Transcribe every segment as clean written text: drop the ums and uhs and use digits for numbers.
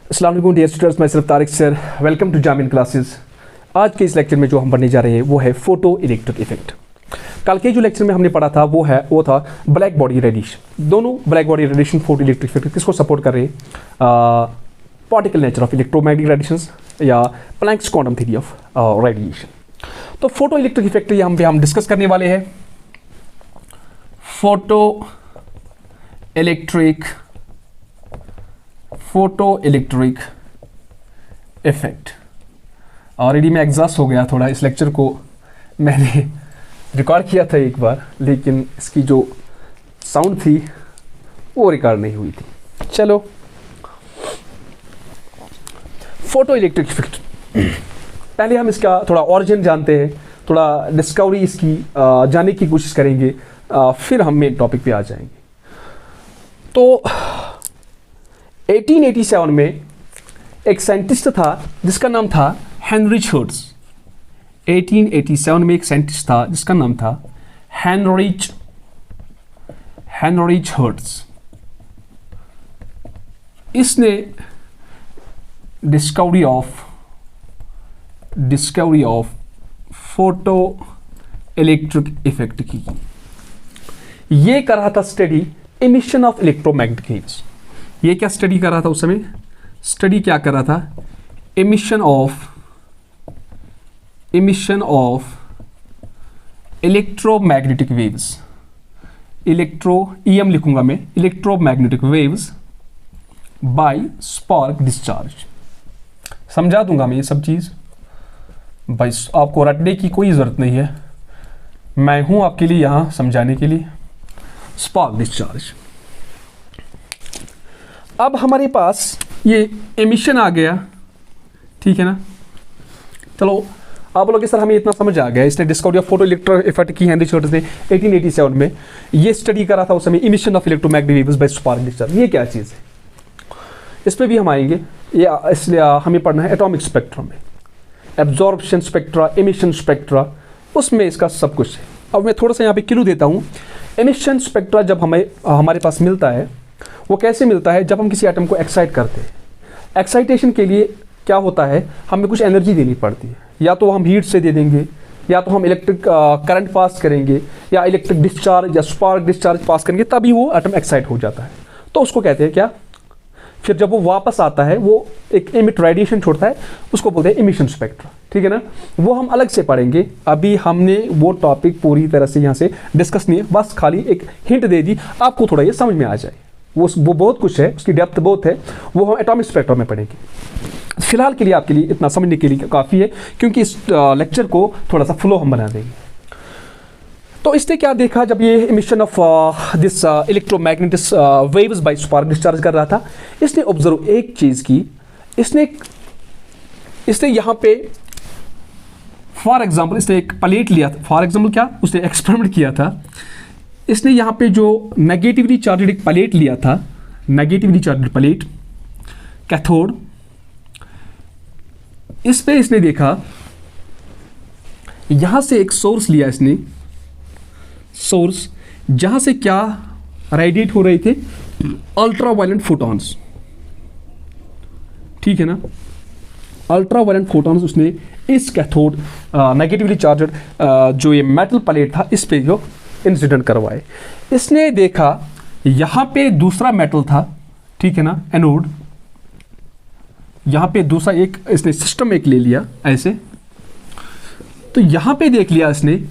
अस्सलाम वालेकुम dear students, मैं सिर्फ तारिक सर। वेलकम टू जामिन क्लासेस। आज के इस लेक्चर में जो हम पढ़ने जा रहे हैं वो है फोटो इलेक्ट्रिक इफेक्ट। कल के जो लेक्चर में हमने पढ़ा था वो था ब्लैक बॉडी रेडिएशन। दोनों black body radiation photo electric effect किसको सपोर्ट कर रहे हैं? Particle nature of electromagnetic radiations या Planck's quantum theory of radiation. तो फोटो इलेक्ट्रिक इफेक्ट यहाँ पे हम डिस्कस करने वाले हैं। Photo electric effect. ऑलरेडी मैं एग्जॉस्ट हो गया थोड़ा, इस लेक्चर को मैंने रिकॉर्ड किया था एक बार, लेकिन इसकी जो साउंड थी वो रिकॉर्ड नहीं हुई थी। चलो, फोटो इलेक्ट्रिक इफेक्ट पहले हम इसका थोड़ा ऑरिजिन जानते हैं, थोड़ा डिस्कवरी इसकी जानने की कोशिश करेंगे, फिर हम मेन टॉपिक पे आ जाएंगे। तो 1887 में एक साइंटिस्ट था जिसका नाम था हेनरिच हर्ट्ज। 1887 में एक साइंटिस्ट था जिसका नाम था हेनरिच हर्ट्ज। इसने discovery of photo electric effect की। ये कर रहा था study emission of electromagnetic waves. ये क्या स्टडी कर रहा था उस समय? स्टडी क्या कर रहा था? Emission of electromagnetic waves. EM लिखूंगा मैं, electromagnetic waves by spark discharge. समझा दूंगा मैं ये सब चीज भाई, आपको रटने की कोई जरूरत नहीं है, मैं हूं आपके लिए यहां समझाने के लिए। Spark discharge. अब हमारे पास ये एमिशन आ गया, ठीक है ना। चलो, आप लोग सर हमें इतना समझ आ गया। इसने discovery of photo electric effect की हेनरिच हर्ट्ज ने 1887 में। ये स्टडी करा था उस समय emission of electromagnetic waves by spark discharge. ये क्या चीज़ है, इस पर भी हम आएंगे। ये इसलिए हमें पढ़ना है एटॉमिक स्पेक्ट्रम में, एब्जॉर्प्शन स्पेक्ट्रा, एमिशन स्पेक्ट्रा, उसमें इसका सब कुछ है। अब मैं थोड़ा सा यहाँ पे क्लू देता हूँ। एमिशन स्पेक्ट्रा जब हमारे पास मिलता है, वो कैसे मिलता है? जब हम किसी एटम को एक्साइट करते हैं। एक्साइटेशन के लिए क्या होता है, हमें कुछ एनर्जी देनी पड़ती है। या तो हम हीट से दे देंगे, या तो हम इलेक्ट्रिक करंट पास करेंगे, या इलेक्ट्रिक डिस्चार्ज या स्पार्क डिस्चार्ज पास करेंगे, तभी वो एटम एक्साइट हो जाता है। तो उसको कहते हैं क्या? फिर जब वो वापस आता है, वो एक इमिट रेडिएशन छोड़ता है, उसको बोलते हैं इमिशन स्पेक्ट्रा, ठीक है ना। वो हम अलग से पढ़ेंगे। अभी हमने वो टॉपिक पूरी तरह से यहाँ से डिस्कस नहीं है, बस खाली एक हिंट दे दी, आपको थोड़ा ये समझ में आ जाए। वो बहुत कुछ है, उसकी डेप्थ बहुत है, वो हम एटॉमिक स्पेक्ट्रम में पढ़ेंगे। फिलहाल के लिए आपके लिए इतना समझने के लिए काफ़ी है, क्योंकि इस लेक्चर को थोड़ा सा फ्लो हम बना देंगे। तो इसने क्या देखा जब ये emission of this electromagnetic waves by spark discharge कर रहा था? इसने ऑब्जर्व एक चीज़ की। इसने यहाँ पे फॉर एग्जाम्पल इसने एक प्लेट लिया था। फॉर एग्जाम्पल क्या, उसने एक्सपेरिमेंट किया था। इसने यहाँ पे जो नेगेटिवली चार्जड एक प्लेट लिया था, नेगेटिवली चार्जड प्लेट, कैथोड। इस पे इसने देखा, यहां से एक सोर्स लिया इसने, सोर्स जहां से क्या रेडिएट हो रहे थे? अल्ट्रावायलेंट फोटॉन्स, ठीक है ना। अल्ट्रावायलेंट फोटॉन्स उसने इस कैथोड नेगेटिवली चार्जड जो ये मेटल प्लेट था, इस पे जो इंसिडेंट करवाए। इसने देखा यहां पे दूसरा मेटल था, ठीक है ना, एनोड। यहां पे दूसरा एक इसने सिस्टम एक ले लिया ऐसे। तो यहां पे देख लिया इसने,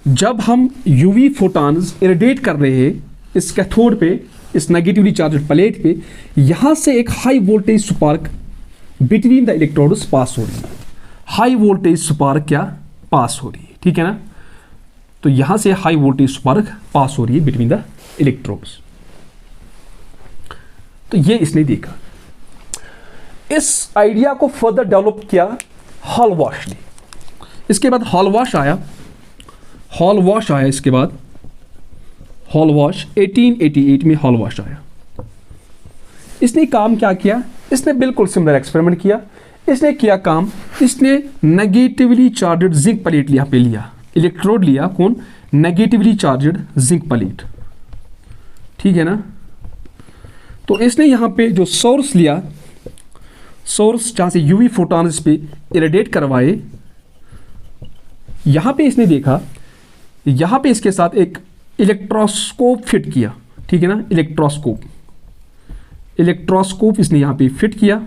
जब हम यूवी फोटॉन्स इरेडिएट कर रहे हैं इस कैथोड पे, इस नेगेटिवली चार्जड प्लेट पे, यहां से एक high voltage spark between the electrodes pass हो रही है। हाई वोल्टेज स्पार्क क्या पास हो रही है, ठीक है ना। तो यहां से हाई वोल्टेज स्पार्क पास हो रही है बिटवीन द इलेक्ट्रोड्स। तो ये इसने देखा। इस आइडिया को फर्दर डेवलप किया हॉलवॉश ने। इसके बाद हॉलवॉश आया। इसके बाद हॉलवॉश 1888 में हॉलवॉश आया। इसने काम क्या किया? इसने बिल्कुल सिमिलर एक्सपेरिमेंट किया। इसने किया काम, इसने नेगेटिवली चार्जड जिंक प्लेट यहाँ पे लिया, इलेक्ट्रोड लिया, कौन? नेगेटिवली चार्जड जिंक प्लेट, ठीक है ना। तो इसने यहाँ पे जो सोर्स लिया सोर्स जहाँ से यूवी फोटॉन इस पे इरेडिएट करवाए, यहाँ पे इसने देखा, यहाँ पे इसके साथ एक इलेक्ट्रोस्कोप फिट किया, ठीक है ना, इलेक्ट्रोस्कोप इसने यहाँ पे फिट किया,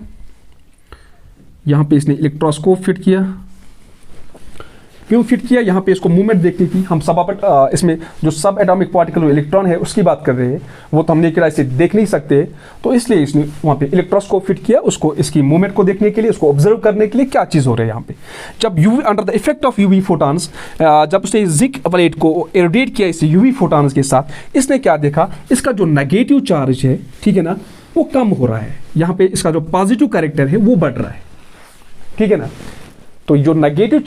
यहाँ पे इसने इलेक्ट्रोस्कोप फिट किया। क्यों फिट किया? यहाँ पे इसको मूवमेंट देखनी थी। हम इसमें जो सब एटॉमिक पार्टिकल इलेक्ट्रॉन है उसकी बात कर रहे हैं, वो तो हमने किराए से देख नहीं सकते, तो इसलिए इसने वहाँ पे इलेक्ट्रोस्कोप फिट किया, उसको इसकी मूवमेंट को देखने के लिए, उसको ऑब्जर्व करने के लिए क्या चीज़ हो रही है यहाँ पे। जब UV under the effect of UV photons, जब उसने जिंक प्लेट को इरेडिएट किया इस यूवी फोटॉन्स के साथ, इसने क्या देखा, इसका जो नेगेटिव चार्ज है, ठीक है ना, वो कम हो रहा है। यहाँ पे इसका जो पॉजिटिव कैरेक्टर है वो बढ़ रहा है, ठीक है ना। तो जो नेगेटिव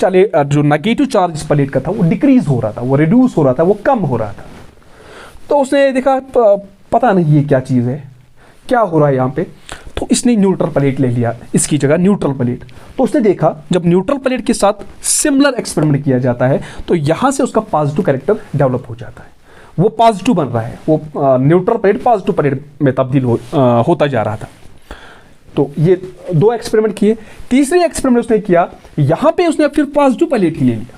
चार्ज इस प्लेट का था वो डिक्रीज हो रहा था, वो रिड्यूस हो रहा था, वो कम हो रहा था। तो उसने देखा पता नहीं ये क्या चीज़ है, क्या हो रहा है यहाँ पे, तो इसने न्यूट्रल प्लेट ले लिया इसकी जगह, न्यूट्रल प्लेट। तो उसने देखा जब न्यूट्रल प्लेट के साथ सिमिलर एक्सपेरिमेंट किया जाता है तो यहाँ से उसका पॉजिटिव कैरेक्टर डेवलप हो जाता है, वो पॉजिटिव बन रहा है, वो न्यूट्रल प्लेट पॉजिटिव प्लेट में तब्दील होता जा रहा था। तो ये 2 एक्सपेरिमेंट किए। तीसरी एक्सपेरिमेंट उसने किया, यहाँ पे उसने फिर पॉजिटिव प्लेट ले लिया।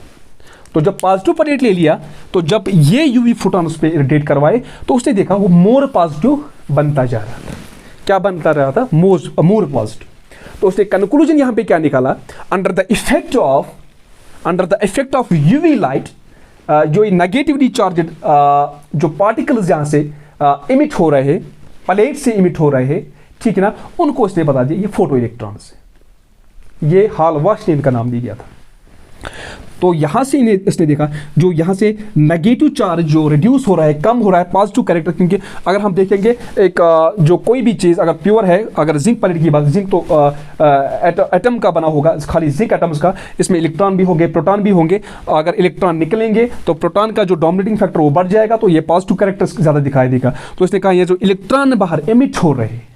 तो जब पॉजिटिव प्लेट ले लिया तो जब ये यूवी फोटॉन उस पर इरिटेट करवाए तो उसने देखा वो मोर पॉजिटिव बनता जा रहा था। क्या बनता रहा था? More positive. तो उसने कंक्लूजन यहाँ पे क्या निकाला, under the effect of UV light, जो नेगेटिवली चार्जड जो पार्टिकल्स जहाँ से इमिट हो रहे हैं, प्लेट से इमिट हो रहे हैं, ठीक है ना, उनको इसने बता दिया ये फोटो इलेक्ट्रॉन्स है। ये हालवाश ने इनका नाम दिया गया था। तो यहाँ से इसने देखा जो यहाँ से नेगेटिव चार्ज जो रिड्यूस हो रहा है, कम हो रहा है, पॉजिटिव कैरेक्टर। क्योंकि अगर हम देखेंगे एक जो कोई भी चीज़ अगर प्योर है, अगर जिंक प्लेट की बात, जिंक तो एटम का बना होगा, खाली जिंक एटम्स का, इसमें इलेक्ट्रॉन भी होंगे, प्रोटॉन भी होंगे। अगर इलेक्ट्रॉन निकलेंगे तो प्रोटॉन का जो डोमिनेटिंग फैक्टर वो बढ़ जाएगा, तो ये पॉजिटिव कैरेक्टर ज़्यादा दिखाई देगा। तो इसने कहा ये जो इलेक्ट्रॉन बाहर एमिट हो रहे हैं,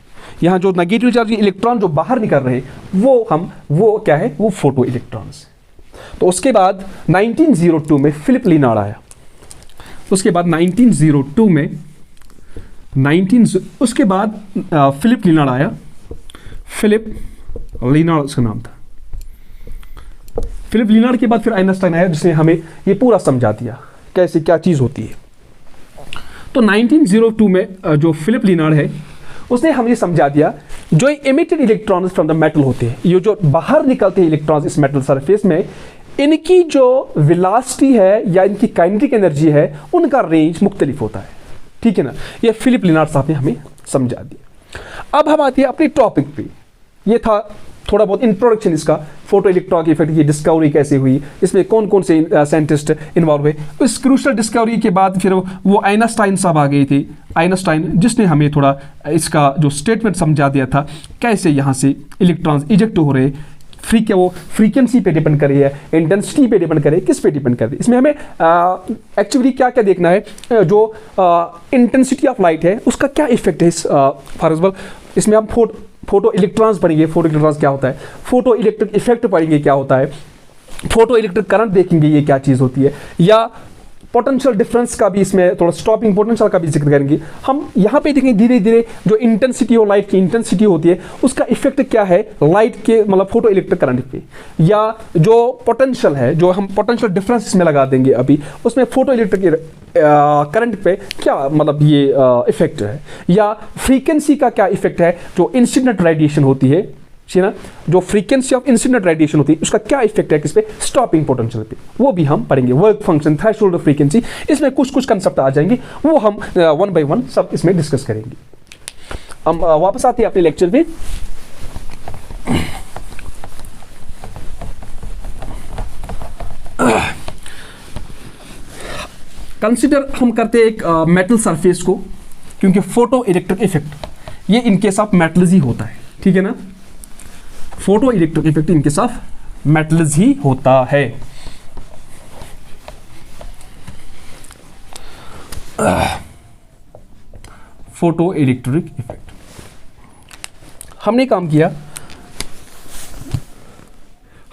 यहाँ जो नेगेटिव चार्ज इलेक्ट्रॉन जो बाहर निकल रहे वो क्या है, वो फोटो इलेक्ट्रॉन्स। तो उसके बाद 1902 में फिलिप लिनार्ड आया। उसके बाद 1902 में उसके बाद फिलिप लिनार्ड आया। फिलिप लिनार्ड उसका नाम था। फिलिप लिनार्ड के बाद फिर आइंस्टाइन आया, जिसने हमें ये पूरा समझा दिया कैसे क्या चीज़ होती है। तो 1902 में जो फिलिप लिनार्ड है उसने हमें समझा दिया जो emitted electrons from the metal होते हैं, ये जो बाहर निकलते हैं इलेक्ट्रॉन्स इस मेटल सरफेस में, इनकी जो वेलोसिटी है या इनकी काइनेटिक एनर्जी है उनका रेंज मुख्तलिफ होता है, ठीक है ना। ये फिलिप लिनार्ड साहब ने हमें समझा दिया। अब हम आते हैं अपने टॉपिक पे। ये था थोड़ा बहुत इंट्रोडक्शन इसका, फोटो इलेक्ट्रॉन इफेक्ट की डिस्कवरी कैसे हुई, इसमें कौन कौन से साइंटिस्ट इन्वॉल्व हुए। इस क्रूशल डिस्कवरी के बाद फिर वो आइंस्टाइन साहब आ गए थे, आइंस्टाइन, जिसने हमें थोड़ा इसका जो स्टेटमेंट समझा दिया था कैसे यहाँ से इलेक्ट्रॉन्स इजेक्ट हो रहे, वो फ्रीक्वेंसी पे डिपेंड करे है, इंटेंसिटी पे डिपेंड करे, किस पे डिपेंड करे। इसमें हमें एक्चुअली क्या क्या देखना है, जो इंटेंसिटी ऑफ लाइट है उसका क्या इफेक्ट है। फॉर एग्जाम्पल इसमें हम फोटो इलेक्ट्रॉन्स पढ़ेंगे, फोटो इलेक्ट्रॉन्स क्या होता है, फोटो इलेक्ट्रिक इफेक्ट पढ़ेंगे क्या होता है, फोटो इलेक्ट्रिक करंट देखेंगे ये क्या चीज़ होती है, या पोटेंशियल डिफरेंस का भी इसमें थोड़ा स्टॉपिंग पोटेंशियल का भी जिक्र करेंगे। हम यहाँ पे देखेंगे धीरे धीरे जो इंटेंसिटी और लाइट की इंटेंसिटी होती है उसका इफेक्ट क्या है लाइट के, मतलब फोटो इलेक्ट्रिक करंट पे, या जो पोटेंशियल है, जो हम पोटेंशियल डिफरेंस इसमें लगा देंगे अभी, उसमें फोटो इलेक्ट्रिक करंट पे क्या मतलब ये इफेक्ट है, या फ्रीक्वेंसी का क्या इफेक्ट है, जो इंसिडेंट रेडिएशन होती है ना, जो फ्रीक्वेंसी ऑफ इंसिडेंट रेडिएशन होती है उसका क्या इफेक्ट है किस पे, स्टॉपिंग पोटेंशियल पे, वो भी हम पढ़ेंगे। वर्क फंक्शन, थ्रेशोल्ड फ्रीक्वेंसी, इसमें कुछ कुछ कंसेप्ट आ जाएंगे, वो हम 1 by 1 सब इसमें डिस्कस करेंगे। हम वापस आते हैं अपने लेक्चर पे। कंसिडर हम करते हैं एक मेटल सरफेस को, क्योंकि फोटो इलेक्ट्रिक इफेक्ट ये इन केस ऑफ मेटल्स ही होता है, ठीक है ना। Photo electric effect in case of metals ही होता है। फोटो इलेक्ट्रिक इफेक्ट हमने काम किया,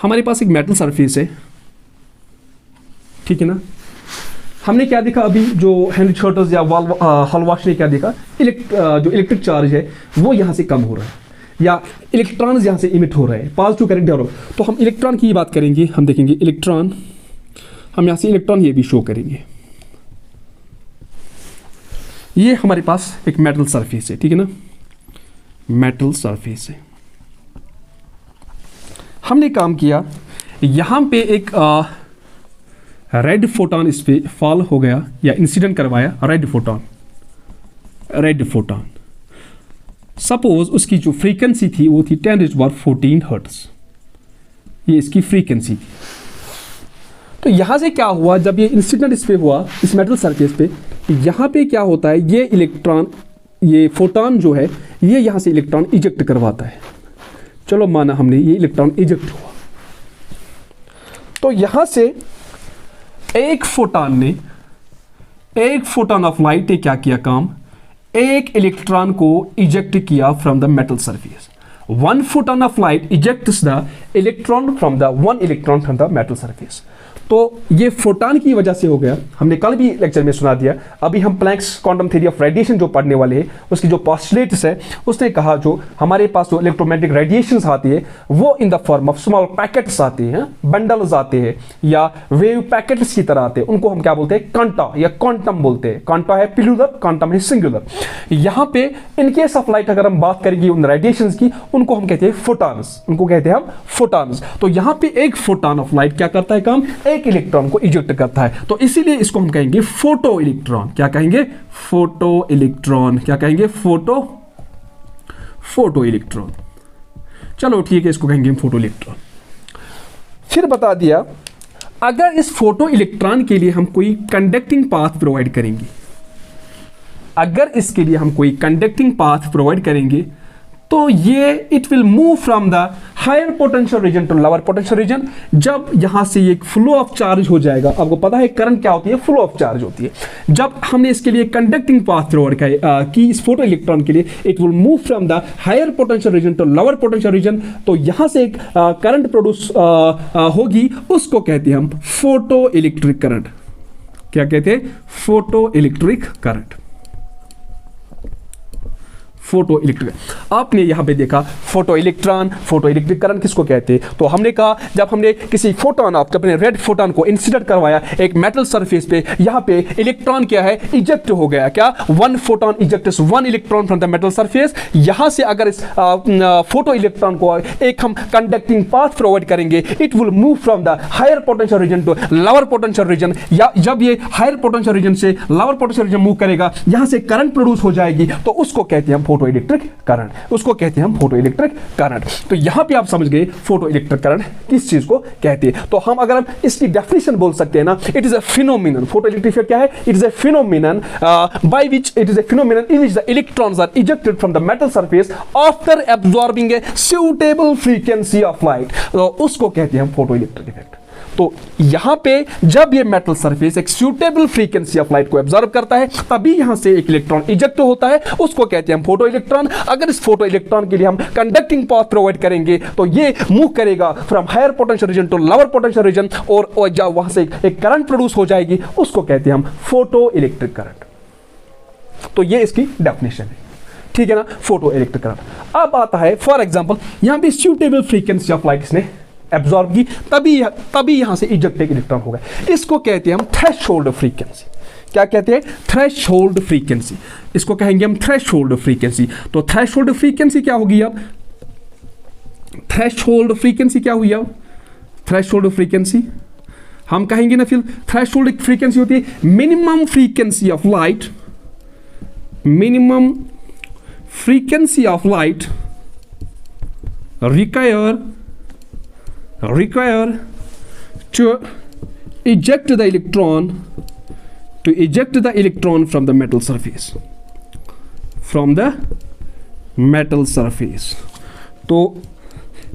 हमारे पास एक मेटल सरफेस है, ठीक है ना। हमने क्या देखा अभी, जो हेनरी शर्टर्स या हालवाश ने क्या देखा, जो इलेक्ट्रिक चार्ज है वो यहाँ से कम हो रहा है। या इलेक्ट्रॉन यहाँ से इमिट हो रहे हैं, पॉजिटिव करंट हो रहा है, तो हम इलेक्ट्रॉन की बात करेंगे, हम देखेंगे इलेक्ट्रॉन, हम यहाँ से इलेक्ट्रॉन ये भी शो करेंगे। ये हमारे पास एक मेटल सरफेस है, ठीक है ना, मेटल सरफेस है। हमने काम किया, यहाँ पे एक रेड फोटॉन इस पे फॉल हो गया या इंसिडेंट करवाया, रेड फोटॉन। सपोज उसकी जो फ्रीक्वेंसी थी वो थी 10⁻14 हर्ट्ज, ये इसकी फ्रीक्वेंसी थी। तो यहां से क्या हुआ, जब ये इंसिडेंट इस पे हुआ, इस मेटल सरफेस पे, यहां पे क्या होता है, ये इलेक्ट्रॉन, ये फोटॉन जो है, ये यहां से इलेक्ट्रॉन इजेक्ट करवाता है। चलो माना हमने ये इलेक्ट्रॉन इजेक्ट हुआ, तो यहां से एक फोटॉन ऑफ लाइट ने क्या किया काम, एक इलेक्ट्रॉन को इजेक्ट किया from the metal surface. 1 photon of light ejects the electron from the 1 electron from the metal surface। तो ये फोटॉन की वजह से हो गया, हमने कल भी लेक्चर में सुना दिया। अभी हम Planck's quantum theory of radiation जो पढ़ने वाले हैं, उसकी जो पोस्टुलेट्स है, उसने कहा जो हमारे पास जो इलेक्ट्रोमैग्नेटिक रेडिएशंस आती है वो in the form of small packets आते हैं, बंडल्स आते हैं या वेव पैकेट्स की तरह आते हैं, उनको हम क्या बोलते हैं, क्वांटा या क्वांटम बोलते हैं। क्वांटा है प्लूरल, क्वांटम है सिंगुलर। यहाँ पे इन केस ऑफ लाइट अगर हम बात करेंगे उन रेडिएशंस की, उनको हम कहते हैं फोटॉन्स, उनको कहते हैं हम फोटॉन्स। तो यहाँ पे एक फोटॉन ऑफ लाइट क्या करता है काम, एक इलेक्ट्रॉन को इजेक्ट करता है, तो इसीलिए इसको हम कहेंगे फोटो इलेक्ट्रॉन। क्या कहेंगे, फोटो इलेक्ट्रॉन। क्या कहेंगे, फोटो इलेक्ट्रॉन। चलो ठीक है, इसको कहेंगे हम फोटो इलेक्ट्रॉन। फिर बता दिया, अगर इस फोटो इलेक्ट्रॉन के लिए हम कोई कंडक्टिंग पाथ प्रोवाइड करेंगे, अगर इसके लिए हम कोई कंडक्टिंग पाथ प्रोवाइड करेंगे, तो ये it will move from the higher potential region to lower potential region. जब यहां से एक फ्लो ऑफ चार्ज हो जाएगा, आपको पता है करंट क्या होती है, फ्लो ऑफ चार्ज होती है। जब हमने इसके लिए कंडक्टिंग पाथ प्रोवाइड की इस फोटो इलेक्ट्रॉन के लिए, it will move from the higher potential region to lower potential region. तो यहां से एक करंट प्रोड्यूस होगी, उसको कहते हैं हम फोटो इलेक्ट्रिक करंट। क्या कहते हैं, photo electric current, photo electric. आपने यहां पे देखा photo electron, photo electric current किसको कहते हैं। तो हमने कहा, जब हमने किसी फोटोन ऑफ, जब रेड फोटोन को इंसिडेंट करवाया एक मेटल सरफेस पे, यहां पे इलेक्ट्रॉन क्या है, इजेक्ट हो गया। क्या, 1 photon ejects 1 electron from the metal surface. यहां से अगर इस फोटो इलेक्ट्रॉन को एक हम कंडक्टिंग पाथ प्रोवाइड करेंगे, it will move from the higher potential region to lower potential region. या जब ये हायर पोटेंशियल रीजन से लोअर पोटेंशियल रीजन मूव करेगा, यहां से करंट प्रोड्यूस हो जाएगी, तो उसको कहते हैं हम फोटो इलेक्ट्रिक करंट, उसको कहते हैं हम फोटो इलेक्ट्रिक करंट। तो यहां पे आप समझ गए फोटो इलेक्ट्रिक करंट किस चीज को कहते हैं। तो हम अगर हम इसकी डेफिनेशन बोल सकते हैं ना, it is a phenomenon. Photo electric क्या है, it is a phenomenon by which, it is a phenomenon in which the electrons are ejected from the metal surface after absorbing a suitable frequency of light. तो उसको कहते हैं हम photo electric effect. तो यहां पे जब ये मेटल सरफेस एक सूटेबल फ्रीक्वेंसी ऑफ लाइट को एब्जॉर्ब करता है, तभी यहां से एक इलेक्ट्रॉन इजेक्ट होता है, उसको कहते हैं हम फोटो इलेक्ट्रॉन। अगर इस फोटो इलेक्ट्रॉन के लिए हम कंडक्टिंग पाथ प्रोवाइड करेंगे, तो ये मूव करेगा from higher potential region to lower potential region, और जब वहां से एक करंट प्रोड्यूस हो जाएगी, उसको कहते हैं हम फोटो इलेक्ट्रिक करंट। तो ये इसकी डेफिनेशन है, ठीक है ना, फोटो इलेक्ट्रिक करंट। अब आता है फॉर एग्जाम्पल, यहां पे सूटेबल फ्रीक्वेंसी ऑफ लाइट इसने एब्जॉर्ब की, तभी यहां से इजेक्ट एक इलेक्ट्रॉन होगा। इसको कहते हैं हम थ्रेशोल्ड फ्रीक्वेंसी। क्या कहते हैं, थ्रेशोल्ड फ्रीक्वेंसी। इसको कहेंगे हम थ्रेशोल्ड फ्रीक्वेंसी। तो थ्रेशोल्ड फ्रीक्वेंसी क्या होगी अब, थ्रेशोल्ड फ्रीक्वेंसी क्या हुई अब, थ्रेशोल्ड फ्रीक्वेंसी हम कहेंगे ना, फिर थ्रेशोल्ड फ्रीक्वेंसी होती है minimum frequency of light, minimum frequency of light require to eject the electron from the metal surface, तो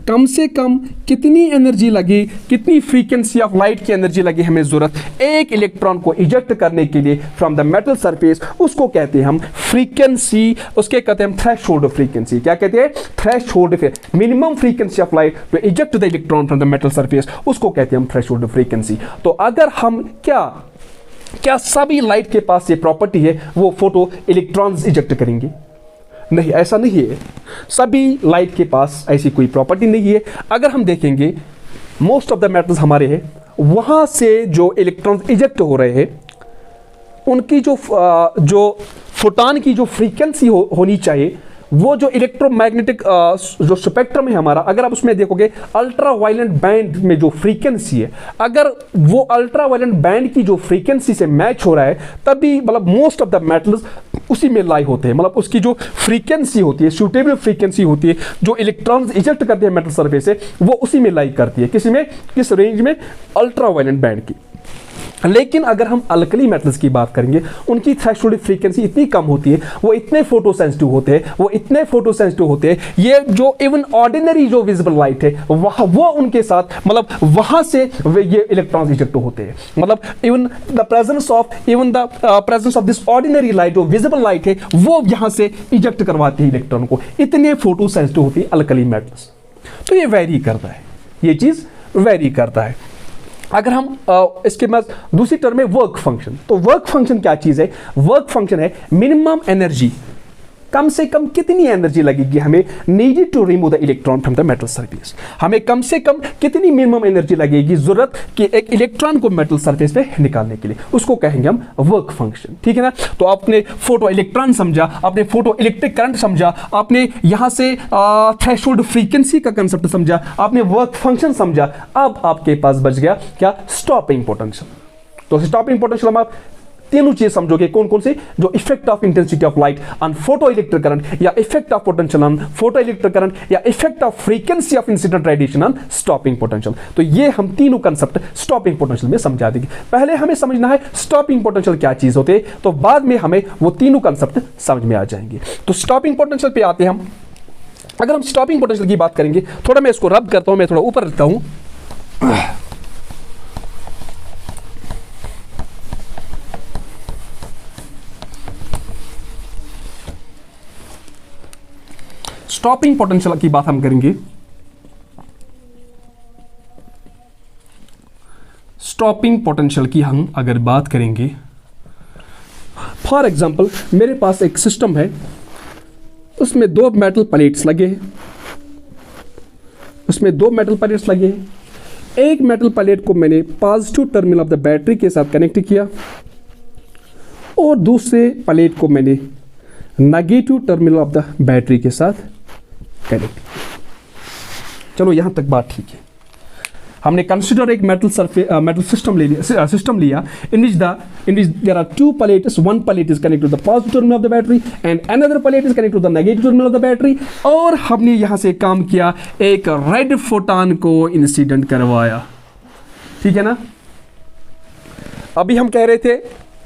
कम से कम कितनी एनर्जी लगी, कितनी फ्रीक्वेंसी ऑफ लाइट की एनर्जी लगी हमें जरूरत एक इलेक्ट्रॉन को इजेक्ट करने के लिए फ्रॉम द मेटल सरफेस, उसको कहते हैं हम फ्रीक्वेंसी, उसके कहते हैं हम थ्रेशोल्ड फ्रीक्वेंसी। क्या कहते हैं, threshold, minimum frequency of light to eject the electron from the metal surface, उसको कहते हैं हम थ्रेशोल्ड फ्रीक्वेंसी। तो अगर हम क्या सभी लाइट के पास ये प्रॉपर्टी है, वो फोटो इलेक्ट्रॉन्स इजेक्ट करेंगे। नहीं, ऐसा नहीं है। सभी लाइट के पास ऐसी कोई प्रॉपर्टी नहीं है। अगर हम देखेंगे मोस्ट ऑफ द मेटल्स हमारे हैं, वहाँ से जो इलेक्ट्रॉन्स इजेक्ट हो रहे हैं उनकी जो फोटॉन की जो फ्रीक्वेंसी होनी चाहिए, वो जो इलेक्ट्रोमैग्नेटिक जो स्पेक्ट्रम है हमारा, अगर आप उसमें देखोगे अल्ट्रा वायलेंट बैंड में जो फ्रीक्वेंसी है, अगर वो अल्ट्रा वायलेंट बैंड की जो फ्रीक्वेंसी से मैच हो रहा है, तभी मतलब मोस्ट ऑफ द मेटल्स उसी में लाई होते हैं। मतलब उसकी जो फ्रीक्वेंसी होती है, सूटेबल फ्रीक्वेंसी होती है, जो इलेक्ट्रॉन्स इजेक्ट करते हैं मेटल सरफेस से, वो उसी में लाई करती है। किसी में, किस रेंज में? अल्ट्रा वायलेंट बैंड की। लेकिन अगर हम अल्कली मेटल्स की बात करेंगे, उनकी थ्रेशोल्ड फ्रीक्वेंसी इतनी कम होती है, वो इतने फोटोसेंसिटिव होते हैं, वो इतने फोटोसेंसिटिव होते हैं, ये जो इवन ऑर्डिनरी जो विजिबल लाइट है वो उनके साथ, मतलब वहां से ये इलेक्ट्रॉन्स इजेक्ट होते हैं। मतलब even the presence of this ordinary light, जो विजिबल लाइट है, वो यहां से इजेक्ट करवाती है इलेक्ट्रॉन को। इतने फोटोसेंसिटिव होती है अल्कली मेटल्स। तो ये वेरी करता है, ये चीज वेरी करता है। अगर हम इसके बाद दूसरी टर्म है वर्क फंक्शन। तो वर्क फंक्शन क्या चीज है? वर्क फंक्शन है मिनिमम एनर्जी, कम से कम कितनी एनर्जी लगेगी हमें needed to remove the electron from the metal surface. हमें कम से कम कितनी मिनिमम एनर्जी लगेगी जरूरत कि एक इलेक्ट्रॉन को मेटल सरफेस पे निकालने के लिए, उसको कहेंगे हम वर्क फंक्शन। ठीक है ना? तो आपने फोटो इलेक्ट्रॉन समझा, आपने फोटो इलेक्ट्रिक करंट समझा, आपने यहां से थ्रेशोल्ड फ्रीक्वेंसी का कंसेप्ट समझा, आपने वर्क फंक्शन समझा। अब आपके पास बच गया क्या? Stopping potential. तो स्टॉपिंग पोटेंशियल हम आप तीनों चीज समझोगे। कौन कौन सी? जो effect of intensity of light on photo electric current, या effect of potential on photo electric current, या effect of frequency of incident radiation on stopping potential. तो ये हम तीनों कंसेप्ट स्टॉपिंग पोटेंशियल में समझा देंगे। पहले हमें समझना है स्टॉपिंग पोटेंशियल क्या चीज होते है, तो बाद में हमें वो तीनों कंसेप्ट समझ में आ जाएंगे। तो स्टॉपिंग पोटेंशियल पे आते हैं हम। अगर हम स्टॉपिंग पोटेंशियल की बात करेंगे, थोड़ा मैं इसको रब करता हूं, मैं थोड़ा ऊपर रखता हूं। स्टॉपिंग पोटेंशियल की बात हम करेंगे। स्टॉपिंग पोटेंशियल की हम अगर बात करेंगे, फॉर एग्जांपल मेरे पास एक सिस्टम है, उसमें दो मेटल प्लेट्स लगे हैं, एक मेटल प्लेट को मैंने positive terminal of the battery के साथ कनेक्ट किया और दूसरे प्लेट को मैंने negative terminal of the battery के साथ कनेक्ट। चलो यहां तक बात ठीक है। हमने कंसिडर एक मेटल सिस्टम लिया in which there are two plates. One plate is connected to the positive terminal of the battery and another plate is connected to the negative terminal of the battery. और हमने यहां से काम किया, एक red photon को incident करवाया। ठीक है ना? अभी हम कह रहे थे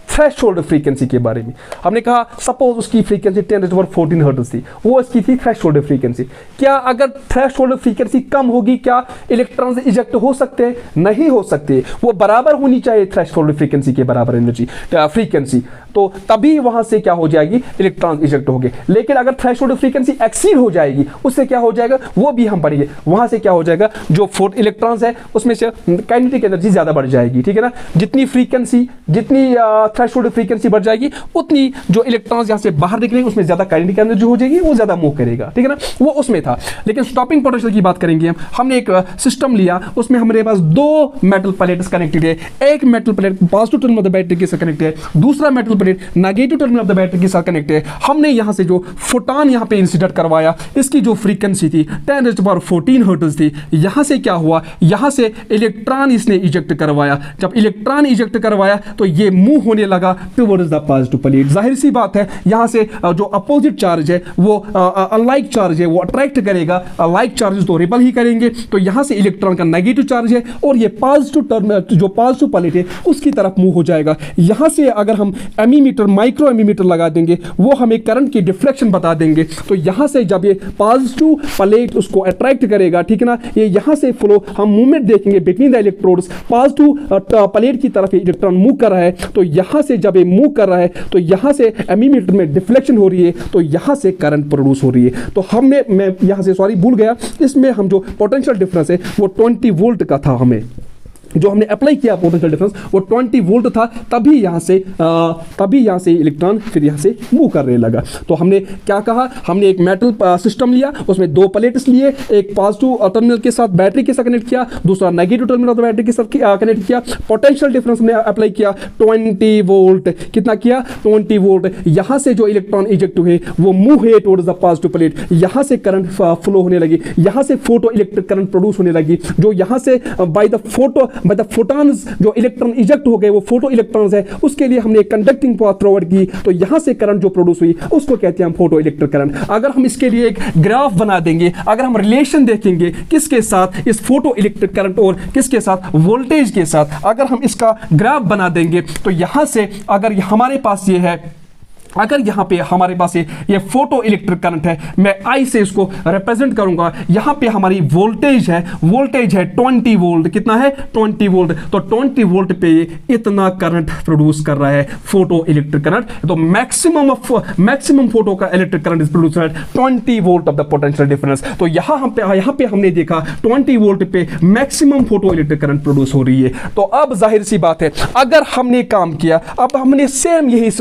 थ्रेशोल्ड फ्रीक्वेंसी के बारे में। हमने कहा सपोज उसकी फ्रीक्वेंसी 10⁻14 हर्ट्ज थी, वो इसकी थी थ्रेशोल्ड फ्रीक्वेंसी। क्या अगर थ्रेशोल्ड फ्रीक्वेंसी कम होगी, क्या इलेक्ट्रॉन्स इजेक्ट हो सकते हैं? नहीं हो सकते। वो बराबर होनी चाहिए थ्रेशोल्ड फ्रीक्वेंसी के बराबर एनर्जी फ्रीक्वेंसी, तो तभी वहां से क्या हो जाएगी? इलेक्ट्रॉन्स इजेक्ट होंगे। लेकिन अगर थ्रेशोल्ड फ्रीक्वेंसी एक्सीड हो जाएगी, उससे क्या हो जाएगा? वो भी हम पढ़ेंगे। वहां से क्या हो जाएगा? जो इलेक्ट्रॉन्स है उसमें से काइनेटिक एनर्जी ज्यादा बढ़ जाएगी। ठीक है ना? जितनी फ्रीक्वेंसी, जितनी थ्रेशोल्ड फ्रीक्वेंसी बढ़ जाएगी, उतनी जो इलेक्ट्रॉन्स यहां से बाहर निकलेंगे उसमें ज्यादा काइनेटिक एनर्जी हो जाएगी, वो ज्यादा मूव करेगा। ठीक है ना? वो उसमें था। लेकिन स्टॉपिंग पोटेंशियल की बात करेंगे हमने एक सिस्टम लिया, उसमें हमारे पास दो मेटल प्लेट्स कनेक्टेड है। एक metal plate positive terminal of the battery के साथ कनेक्टेड है, दूसरा metal plate negative terminal of the battery के साथ कनेक्टेड है। हमने यहां से जो फोटॉन यहां पे इंसिडेंट करवाया, इसकी जो फ्रीक्वेंसी थी 10⁻14 हर्ट्ज थी। यहां से क्या हुआ? यहां से इलेक्ट्रॉन इसने इजेक्ट करवाया। जब इलेक्ट्रॉन इजेक्ट करवाया तो ये मूव होने लगा टुवर्ड्स द पॉजिटिव प्लेट। जाहिर सी बात है, यहां से जो अपोजिट चार्ज है, वो अनलाइक चार्ज है, वो अट्रैक्ट करेगा। लाइक चार्जेस तो रिपल ही करेंगे। तो यहां से इलेक्ट्रॉन का नेगेटिव चार्ज है और ये पॉजिटिव टर्मिनल, जो पॉजिटिव प्लेट है, उसकी तरफ मूव हो जाएगा। यहां से अगर हम एमीमीटर, माइक्रो एमीमीटर लगा देंगे, वो हमें करंट की डिफ्लेक्शन बता देंगे। तो यहां से जब ये पॉजिटिव प्लेट उसको अट्रैक्ट करेगा, ठीक है ना, ये यहां से फ्लो, हम मूवमेंट देखेंगे between the electrodes. Positive plate की तरफ इलेक्ट्रॉन मूव कर रहा है, तो यहां से जब ये मूव कर रहा है तो यहां से एमीमीटर में डिफ्लेक्शन हो रही है, तो यहां से करंट प्रोड्यूस हो रही है। तो हमने, मैं यहां से सॉरी भूल गया, इसमें हम जो पोटेंशियल डिफरेंस है वो 20 वोल्ट का था। हमें जो हमने अप्लाई किया पोटेंशियल डिफरेंस वो 20 वोल्ट था, तभी यहाँ से इलेक्ट्रॉन फिर यहाँ से मूव करने लगा। तो हमने क्या कहा, हमने एक मेटल सिस्टम लिया, उसमें दो प्लेट्स लिए, एक पॉजिटिव टर्मिनल के साथ बैटरी के साथ कनेक्ट किया, दूसरा नेगेटिव टर्मिनल बैटरी के साथ कनेक्ट किया, पोटेंशियल डिफरेंस हमने अप्लाई किया 20 वोल्ट। कितना किया, 20 वोल्ट। यहाँ से जो इलेक्ट्रॉन इजेक्ट हुए वो मूव हुए टुवर्ड्स द पॉजिटिव प्लेट, यहाँ से करंट फ्लो होने लगी, यहाँ से फोटो इलेक्ट्रिक करंट प्रोड्यूस होने लगी, जो यहाँ से बाय द फोटॉन्स जो इलेक्ट्रॉन इजेक्ट हो गए वो फोटो इलेक्ट्रॉन्स है, उसके लिए हमने कंडक्टिंग पाथ प्रोवाइड की, तो यहाँ से करंट जो प्रोड्यूस हुई उसको कहते हैं हम फोटो इलेक्ट्रिक करंट। अगर हम इसके लिए एक ग्राफ बना देंगे, अगर हम रिलेशन देखेंगे किसके साथ, इस फोटो इलेक्ट्रिक करंट और किसके साथ, वोल्टेज के साथ, अगर हम इसका ग्राफ बना देंगे तो यहाँ से अगर हमारे पास ये है, अगर यहाँ पे हमारे पास ये फोटो इलेक्ट्रिक करंट है, मैं आई से इसको रिप्रेजेंट करूंगा, यहाँ पे हमारी वोल्टेज है 20 वोल्ट। कितना है, 20 वोल्ट। तो 20 वोल्ट पे इतना करंट प्रोड्यूस कर रहा है फोटो इलेक्ट्रिक करंट। तो मैक्सिमम फोटो का electric current is produce at 20 volt of the potential difference. तो यहाँ पे हमने देखा 20 वोल्ट पे maximum photo electric current produce हो रही है। तो अब जाहिर सी बात है, अगर हमने काम किया, अब हमने सेम यही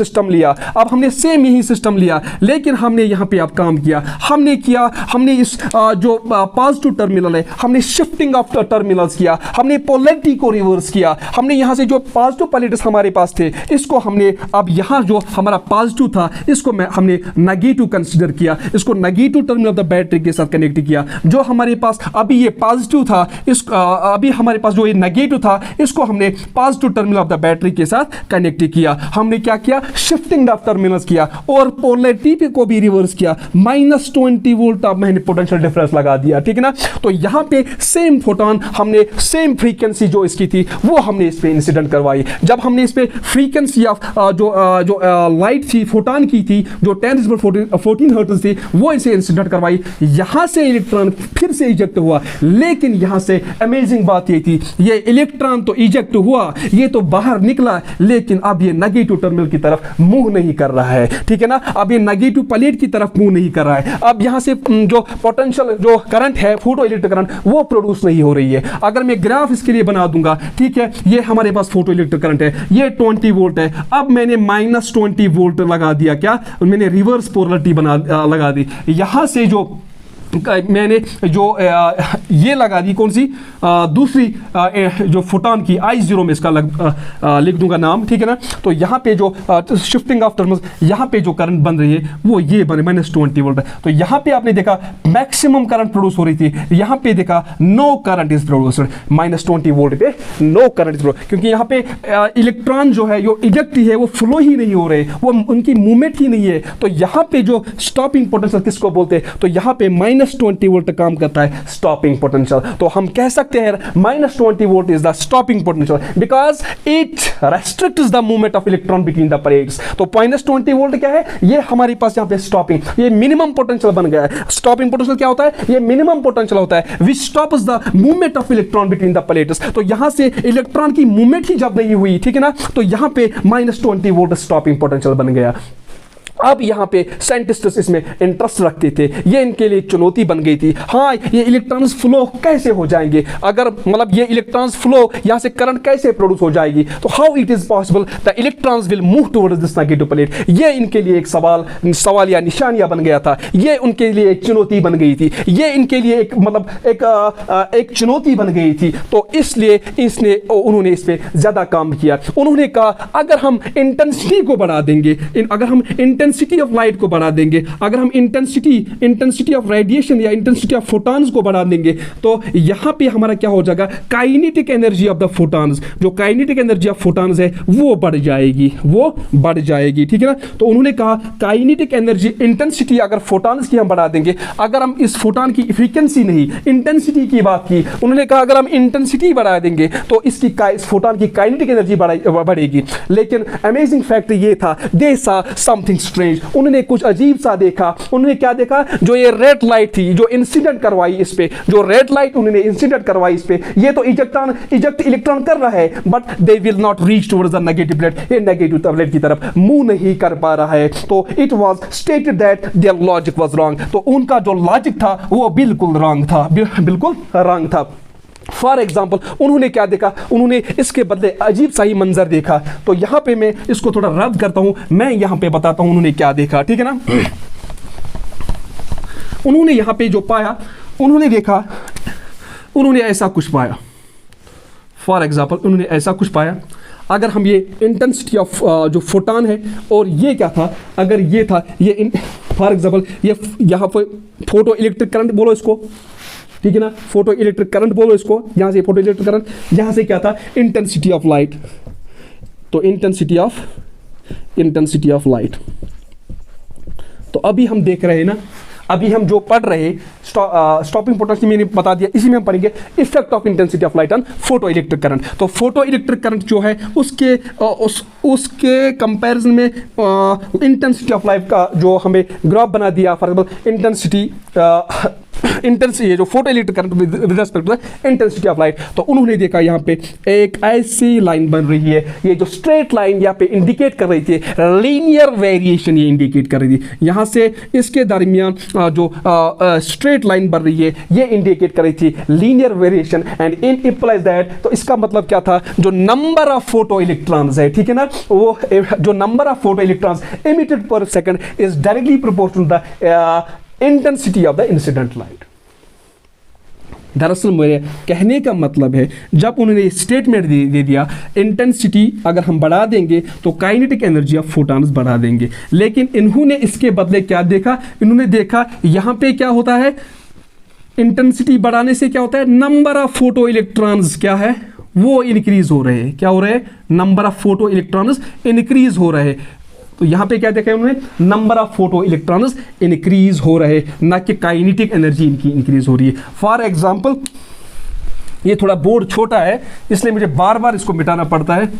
सिस्टम लिया, लेकिन हमने यहाँ पे अब काम किया, हमने इस जो पॉजिटिव टर्मिनल है, हमने शिफ्टिंग ऑफ टर्मिनल्स किया, हमने पोलैरिटी को रिवर्स किया, हमने यहाँ से जो पॉजिटिव प्लेट्स हमारे पास थे इसको हमने अब यहाँ जो हमारा पॉजिटिव था इसको हमने नेगेटिव कंसीडर किया, इसको negative terminal of the battery के साथ कनेक्ट किया। जो हमारे पास अभी ये पॉजिटिव था, इस अभी हमारे पास जो ये नेगेटिव था इसको हमने positive terminal of the battery के साथ कनेक्ट किया। हमने क्या किया, शिफ्टिंग ऑफ टर्मिनल किया और पोलैरिटी को भी रिवर्स किया, -20 वोल्ट अब मैंने पोटेंशियल डिफरेंस लगा दिया। ठीक है ना। तो यहां पे सेम फोटोन हमने सेम फ्रीक्वेंसी जो इसकी थी वो हमने इस पे इंसिडेंट करवाई। जब हमने इस पे फ्रीक्वेंसी ऑफ जो लाइट थी फोटोन की थी जो 10^14 हर्ट्ज थी वो इसे इंसिडेंट करवाई, यहां से इलेक्ट्रॉन फिर से इजेक्ट हुआ। लेकिन यहां से अमेजिंग बात ये थी, ये इलेक्ट्रॉन तो इजेक्ट हुआ, ये तो बाहर निकला, लेकिन अब ये नेगेटिव टर्मिनल की तरफ मूव नहीं कर रहा है। ठीक है ना। अब ये नेगेटिव प्लेट की तरफ मूव नहीं कर रहा है। अब यहां से जो पोटेंशियल जो करंट है फोटो इलेक्ट्रिक करंट वो प्रोड्यूस नहीं हो रही है। अगर मैं ग्राफ इसके लिए बना दूंगा, ठीक है, ये हमारे पास फोटो इलेक्ट्रिक करंट है, ये 20 वोल्ट है। अब मैंने -20 वोल्ट लगा दिया, क्या मैंने रिवर्स पोलैरिटी लगा दी। यहां से जो मैंने जो ये लगा दी, कौन सी दूसरी जो फोटॉन की I0 में इसका लिख दूंगा नाम। ठीक है ना। तो यहाँ पे जो शिफ्टिंग ऑफ टर्म्स, यहाँ पे जो करंट बन रही है वो ये बने -20 वोल्ट। तो यहाँ पे आपने देखा मैक्सिमम करंट प्रोड्यूस हो रही थी, यहाँ पे देखा no current is produced, -20 volt पे नो करंट इज प्रोड्यूस्ड, क्योंकि यहाँ पे इलेक्ट्रॉन जो है जो इजेक्ट है वो फ्लो ही नहीं हो रहे, वो उनकी मूवमेंट ही नहीं है। तो यहाँ पे जो स्टॉपिंग पोटेंशियल किसको बोलते हैं, तो यहाँ पे -20 वोल्ट काम करता है स्टॉपिंग पोटेंशियल। तो हम कह सकते हैं -20 volt is the stopping potential because it restricts the movement of electron between the plates. तो -20 वोल्ट क्या है, ये हमारे पास यहाँ पे स्टॉपिंग, ये मिनिमम पोटेंशियल बन गया है। स्टॉपिंग पोटेंशियल क्या होता है, ये मिनिमम पोटेंशियल होता है which stops the movement of electron between the plates. तो यहां से इलेक्ट्रॉन की मूवमेंट ही जब नहीं हुई, ठीक है ना, तो यहां पे -20 वोल्ट स्टॉपिंग पोटेंशियल बन गया। अब यहाँ पे साइंटिस्ट इसमें इंटरेस्ट रखते थे, ये इनके लिए चुनौती बन गई थी। हाँ, ये इलेक्ट्रॉन्स फ्लो कैसे हो जाएंगे, अगर मतलब ये इलेक्ट्रॉन्स फ्लो यहाँ से करंट कैसे प्रोड्यूस हो जाएगी, तो how it is possible the electrons will move towards this negative plate. ये इनके लिए एक सवाल या निशानिया बन गया था, ये उनके लिए एक चुनौती बन गई थी, ये इनके लिए एक मतलब एक चुनौती बन गई थी। तो इसलिए उन्होंने इस पर ज्यादा काम किया। उन्होंने कहा अगर हम इंटेंसिटी को बढ़ा देंगे, अगर हम इंटेंसिटी ऑफ लाइट को बढ़ा देंगे, अगर हम इंटेंसिटी ऑफ रेडिएशन या इंटेंसिटी ऑफ फोटॉन्स को बढ़ा देंगे, तो यहां पे हमारा क्या हो जाएगा, kinetic energy of the photons, जो काइनेटिक एनर्जी ऑफ फोटॉन्स है वो बढ़ जाएगी। ठीक है ना। तो उन्होंने कहा काइनेटिक एनर्जी इंटेंसिटी अगर फोटॉन्स की हम बढ़ा देंगे, अगर हम इस फोटॉन की फ्रीक्वेंसी नहीं इंटेंसिटी की बात की, उन्होंने कहा अगर हम इंटेंसिटी बढ़ा देंगे तो इस फोटॉन की काइनेटिक एनर्जी बढ़ेगी। लेकिन अमेजिंग फैक्ट ये था, दे सा समथिंग स्ट्रेंज, उन्होंने कुछ अजीब सा देखा। उन्होंने क्या देखा, जो ये रेड लाइट थी जो इंसिडेंट करवाई इस पे, जो रेड लाइट उन्होंने इंसिडेंट करवाई इस पे, ये तो इजेक्ट इलेक्ट्रॉन कर रहा है but they will not reach towards the negative plate, ये नेगेटिव प्लेट की तरफ मूव नहीं कर पा रहा है। तो it was stated that their logic was wrong, तो उनका जो लॉजिक था वो बिल्कुल रॉन्ग था। फॉर एग्जाम्पल उन्होंने क्या देखा, उन्होंने इसके बदले अजीब सा ही मंजर देखा। तो यहां पे मैं इसको थोड़ा रद्द करता हूं, मैं यहां पे बताता हूं उन्होंने क्या देखा, ठीक है ना। उन्होंने यहां पे जो पाया, उन्होंने देखा, उन्होंने ऐसा कुछ पाया। फॉर एग्जाम्पल उन्होंने ऐसा कुछ पाया। अगर हम ये इंटेंसिटी ऑफ जो फोटॉन है, और ये क्या था, अगर ये था, ये फॉर एग्जाम्पल ये यहाँ पर फोटो इलेक्ट्रिक करंट बोलो इसको, ठीक है ना, फोटो इलेक्ट्रिक करंट बोलो इसको, यहाँ से फोटो इलेक्ट्रिक करंट, यहाँ से क्या था, इंटेंसिटी ऑफ लाइट। तो इंटेंसिटी ऑफ लाइट। तो अभी हम देख रहे हैं ना, अभी हम जो पढ़ रहे हैं स्टॉपिंग पोटेंशियल मैंने बता दिया, इसी में हम पढ़ेंगे effect of intensity of light on photo electric current. तो फोटो इलेक्ट्रिक करंट जो है उसके कंपैरिजन में इंटेंसिटी ऑफ लाइट का जो हमें ग्राफ बना दिया, फॉर एग्जाम्पल इंटेंसिटी ये जो photo electric current with respect to intensity of light. तो उन्होंने देखा यहाँ पे एक ऐसी लाइन बन रही है, ये जो स्ट्रेट लाइन यहाँ पे इंडिकेट कर रही थी लीनियर वेरिएशन, ये इंडिकेट कर रही थी। यहाँ से इसके दरमियान जो स्ट्रेट लाइन बन रही है, ये इंडिकेट कर रही थी linear variation and in implies that. तो इसका मतलब क्या था, जो नंबर ऑफ फोटो इलेक्ट्रॉन्स है, ठीक है ना, वो जो number of photo electrons emitted per second is directly proportional to the intensity of the incident light. दरअसल मेरे कहने का मतलब है, जब उन्होंने स्टेटमेंट दे दिया इंटेंसिटी अगर हम बढ़ा देंगे तो काइनेटिक एनर्जी ऑफ फोटॉन्स बढ़ा देंगे, लेकिन इन्होंने इसके बदले क्या देखा, इन्होंने देखा यहाँ पे क्या होता है, इंटेंसिटी बढ़ाने से क्या होता है, नंबर ऑफ फोटो इलेक्ट्रॉन्स क्या है, वो इंक्रीज हो रहे हैं। क्या हो रहे हैं, number of photo electrons increase हो रहे हैं। तो यहां पे क्या देखा है उन्होंने, number of photo electrons increase हो रहे, ना कि काइनेटिक एनर्जी इनकी इंक्रीज हो रही है। फॉर एग्जांपल ये थोड़ा बोर्ड छोटा है, इसलिए मुझे बार बार इसको मिटाना पड़ता है,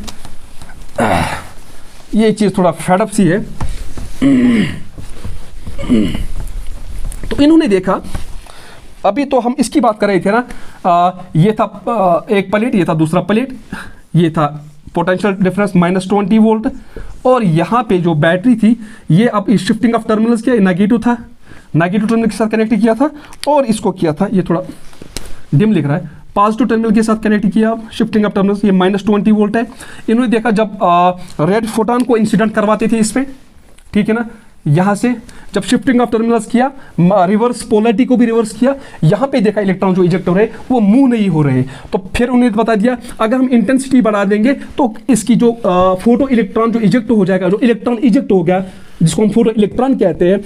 ये चीज थोड़ा फेडअप सी है। तो इन्होंने देखा, अभी तो हम इसकी बात कर रहे थे ना, ये था एक प्लेट, ये था दूसरा प्लेट, ये था पोटेंशियल डिफरेंस -20 वोल्ट, और यहाँ पे जो बैटरी थी ये अब इस शिफ्टिंग ऑफ टर्मिनल्स के नेगेटिव था, नेगेटिव टर्मिनल के साथ कनेक्ट किया था, और इसको किया था, ये थोड़ा डिम लिख रहा है, पॉजिटिव टर्मिनल के साथ कनेक्ट किया शिफ्टिंग ऑफ टर्मिनल्स, ये -20 वोल्ट है। इन्होंने देखा जब रेड फोटॉन को इंसिडेंट करवाते थे इस पर, ठीक है ना, यहाँ से जब शिफ्टिंग ऑफ टर्मिनल्स किया, रिवर्स पोलैरिटी को भी रिवर्स किया, यहाँ पे देखा इलेक्ट्रॉन जो इजेक्ट हो रहे वो मूव नहीं हो रहे। तो फिर उन्हें बता दिया अगर हम इंटेंसिटी बढ़ा देंगे तो इसकी जो फोटो इलेक्ट्रॉन जो इजेक्ट हो जाएगा, जो इलेक्ट्रॉन इजेक्ट हो गया जिसको हम फोटो इलेक्ट्रॉन कहते हैं,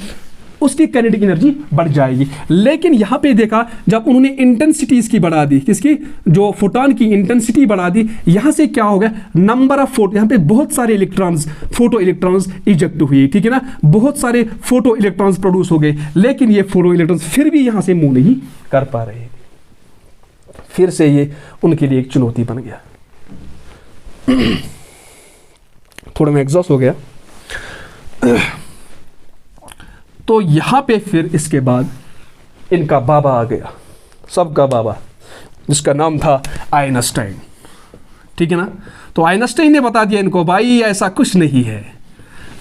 उसकी काइनेटिक एनर्जी बढ़ जाएगी। लेकिन यहाँ पे देखा जब उन्होंने इंटेंसिटी इसकी बढ़ा दी, किसकी, जो फोटॉन की इंटेंसिटी बढ़ा दी, यहाँ से क्या हो गया, नंबर ऑफ फोटो, यहाँ पे बहुत सारे इलेक्ट्रॉन्स, फोटो इलेक्ट्रॉन्स इजेक्ट हुए, ठीक है ना, बहुत सारे फोटो इलेक्ट्रॉन्स प्रोड्यूस हो गए, लेकिन ये फोटो इलेक्ट्रॉन्स फिर भी यहाँ से मूव नहीं कर पा रहे। फिर से ये उनके लिए एक चुनौती बन गया। थोड़ा मैं एग्जॉस्ट हो गया। तो यहां पे फिर इसके बाद इनका बाबा आ गया, सबका बाबा, जिसका नाम था आइंस्टाइन, ठीक है ना। तो आइंस्टाइन ने बता दिया इनको, भाई ऐसा कुछ नहीं है,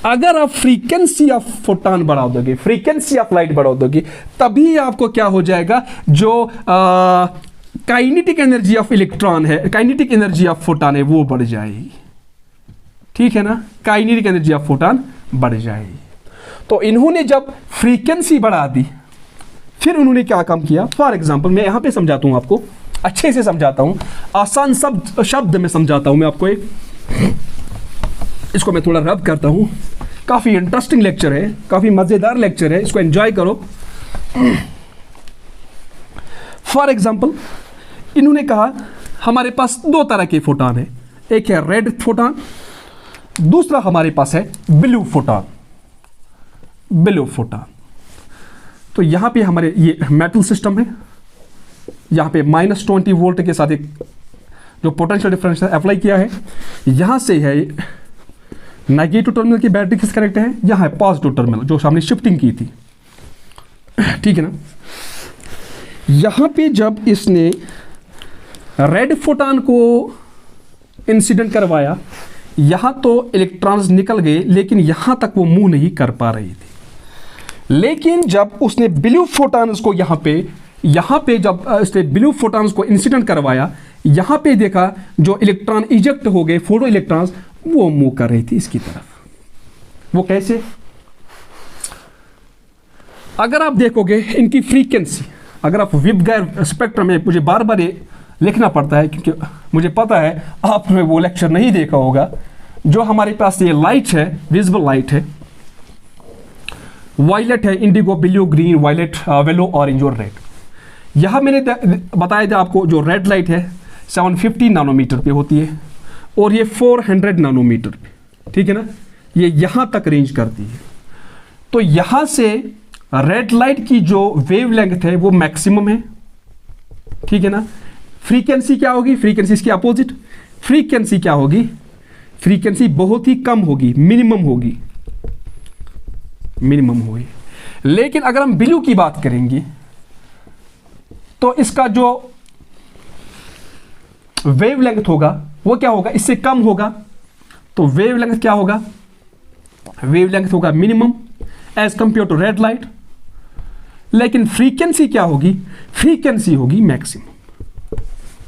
अगर आप फ्रीक्वेंसी ऑफ फोटॉन बढ़ा दोगे, फ्रीक्वेंसी ऑफ लाइट बढ़ा दोगे, तभी आपको क्या हो जाएगा, जो काइनेटिक एनर्जी ऑफ इलेक्ट्रॉन है, काइनेटिक एनर्जी ऑफ फोटॉन है, वो बढ़ जाएगी, ठीक है ना, काइनेटिक एनर्जी ऑफ फोटॉन बढ़ जाएगी। तो इन्होंने जब फ्रीक्वेंसी बढ़ा दी, फिर उन्होंने क्या काम किया, फॉर एग्जांपल मैं यहां पे समझाता हूं आपको, अच्छे से समझाता हूं, आसान शब्द में समझाता हूं मैं आपको। एक इसको मैं थोड़ा रब करता हूं, काफी इंटरेस्टिंग लेक्चर है, काफी मजेदार लेक्चर है, इसको एंजॉय करो। फॉर एग्जांपल इन्होंने कहा हमारे पास दो तरह के फोटॉन है, एक है रेड फोटॉन, दूसरा हमारे पास है ब्लू फोटॉन, ब्लू फोटॉन। तो यहां पे हमारे ये मेटल सिस्टम है, यहां पे -20 वोल्ट के साथ एक जो पोटेंशियल डिफरेंस अप्लाई किया है, यहां से है नेगेटिव टर्मिनल की बैटरी किस कनेक्ट है, यहां है पॉजिटिव टर्मिनल जो हमने शिफ्टिंग की थी, ठीक है ना। यहां पे जब इसने रेड फोटॉन को इंसिडेंट करवाया, यहां तो इलेक्ट्रॉन्स निकल गए, लेकिन यहां तक वो मूव नहीं कर पा रही थी। लेकिन जब उसने ब्लू फोटॉन्स को यहां पे यहाँ पे जब इसने ब्लू फोटॉन्स को इंसिडेंट करवाया, यहाँ पे देखा जो इलेक्ट्रॉन इजेक्ट हो गए, फोटो इलेक्ट्रॉन्स, वो मूव कर रही थी इसकी तरफ। वो कैसे? अगर आप देखोगे इनकी फ्रीक्वेंसी, अगर आप वेवगाइड स्पेक्ट्रम में, मुझे बार बार ये लिखना पड़ता है क्योंकि मुझे पता है आपने वो लेक्चर नहीं देखा होगा। जो हमारे पास ये लाइट है, विजिबल लाइट है, वायलेट है, indigo, blue, green, violet, yellow, orange और रेड। यह मैंने बताया था आपको, जो रेड लाइट है 750 नैनोमीटर पे होती है और ये 400 नैनोमीटर पे, ठीक है ना, ये यहाँ तक रेंज करती है। तो यहाँ से रेड लाइट की जो वेवलेंथ है वो मैक्सिमम है, ठीक है ना। फ्रीक्वेंसी क्या होगी? फ्रीक्वेंसी इसकी अपोजिट। फ्रीक्वेंसी क्या होगी? फ्रीक्वेंसी बहुत ही कम होगी, मिनिमम होगी, मिनिमम होगी। लेकिन अगर हम ब्लू की बात करेंगे तो इसका जो वेवलेंथ होगा वो क्या होगा? इससे कम होगा। तो वेवलेंथ क्या होगा? वेवलेंथ होगा minimum as compare to red light. लेकिन फ्रीक्वेंसी क्या होगी? फ्रीक्वेंसी होगी मैक्सिमम,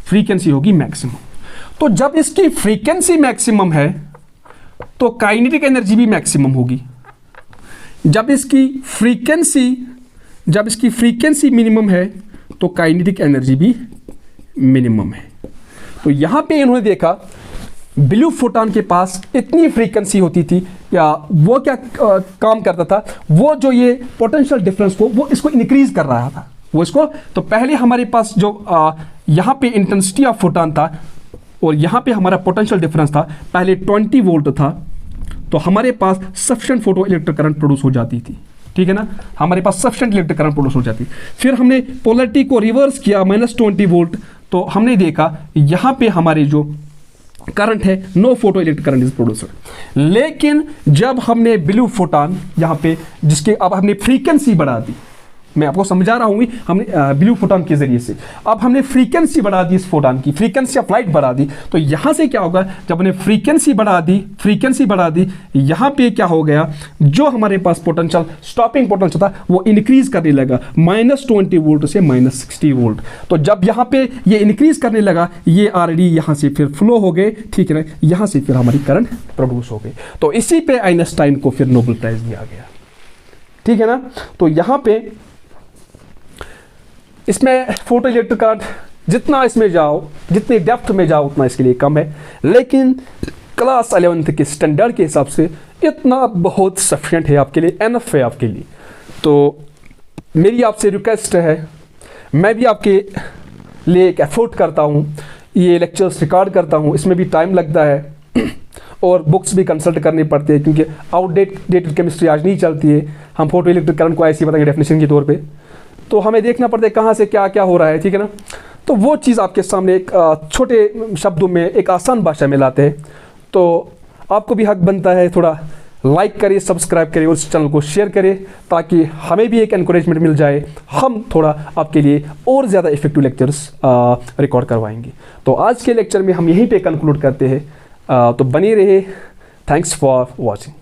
फ्रीक्वेंसी होगी मैक्सिमम। तो जब इसकी फ्रीक्वेंसी मैक्सिमम है तो काइनेटिक एनर्जी भी मैक्सिमम होगी। जब इसकी फ्रीक्वेंसी मिनिमम है तो काइनेटिक एनर्जी भी मिनिमम है। तो यहां पे इन्होंने देखा ब्लू फोटॉन के पास इतनी फ्रीक्वेंसी होती थी, या वो क्या काम करता था, वो जो ये पोटेंशियल डिफरेंस को वो इसको इंक्रीज कर रहा था, वो इसको। तो पहले हमारे पास जो यहाँ पे इंटेंसिटी ऑफ फोटॉन था और यहाँ पे हमारा पोटेंशियल डिफरेंस था, पहले 20 वोल्ट था, तो हमारे पास sufficient photo electric current produce हो जाती थी, ठीक है ना, हमारे पास सफिशिएंट इलेक्ट्रिक करंट प्रोड्यूस हो जाती। फिर हमने पोलैरिटी को रिवर्स किया, -20 वोल्ट, तो हमने देखा यहाँ पे हमारे जो करंट है, no photo electric current is produced. लेकिन जब हमने ब्लू फोटॉन यहाँ पे, जिसके अब हमने फ्रीक्वेंसी बढ़ा दी, मैं आपको समझा रहा हूँ, हमने ब्लू फोटॉन के जरिए से अब हमने फ्रीक्वेंसी बढ़ा दी, इस फोटॉन की फ्रीक्वेंसी ऑफ लाइट बढ़ा दी। तो यहाँ से क्या होगा? जब हमने फ्रीक्वेंसी बढ़ा दी, यहाँ पे क्या हो गया? जो हमारे पास पोटेंशियल, स्टॉपिंग पोटेंशियल था, वो इंक्रीज करने लगा -20 वोल्ट से -60 वोल्ट। तो जब यहाँ पे ये इंक्रीज करने लगा, ये ऑलरेडी यहाँ से फिर फ्लो हो गए, ठीक है ना, यहाँ से फिर हमारी करंट प्रोड्यूस हो गई। तो इसी पे आइंस्टाइन को फिर नोबेल प्राइज दिया गया, ठीक है ना। तो यहाँ पे इसमें फोटो इलेक्ट्रिक करंट जितना इसमें जाओ, जितनी डेप्थ में जाओ, उतना इसके लिए कम है। लेकिन क्लास 11th के स्टैंडर्ड के हिसाब से इतना बहुत सफिशिएंट है आपके लिए, एनफ है आपके लिए। तो मेरी आपसे रिक्वेस्ट है, मैं भी आपके लिए एक एफर्ट करता हूँ, ये लेक्चर्स रिकॉर्ड करता हूँ, इसमें भी टाइम लगता है और बुक्स भी कंसल्ट करनी पड़ती है, क्योंकि आउटडेटेड केमिस्ट्री आज नहीं चलती है। हम फोटो इलेक्ट्रिक करंट को ऐसे ही बताएंगे डेफिनेशन के तौर पे, तो हमें देखना पड़ता है कहाँ से क्या क्या हो रहा है, ठीक है ना। तो वो चीज़ आपके सामने एक छोटे शब्दों में, एक आसान भाषा में लाते हैं। तो आपको भी हक बनता है, थोड़ा लाइक करिए, सब्सक्राइब करिए और इस चैनल को शेयर करिए, ताकि हमें भी एक एनकरेजमेंट मिल जाए, हम थोड़ा आपके लिए और ज़्यादा इफेक्टिव लेक्चर्स रिकॉर्ड करवाएंगे। तो आज के लेक्चर में हम यहीं पे कंक्लूड करते हैं। तो बने रहिए। Thanks for watching.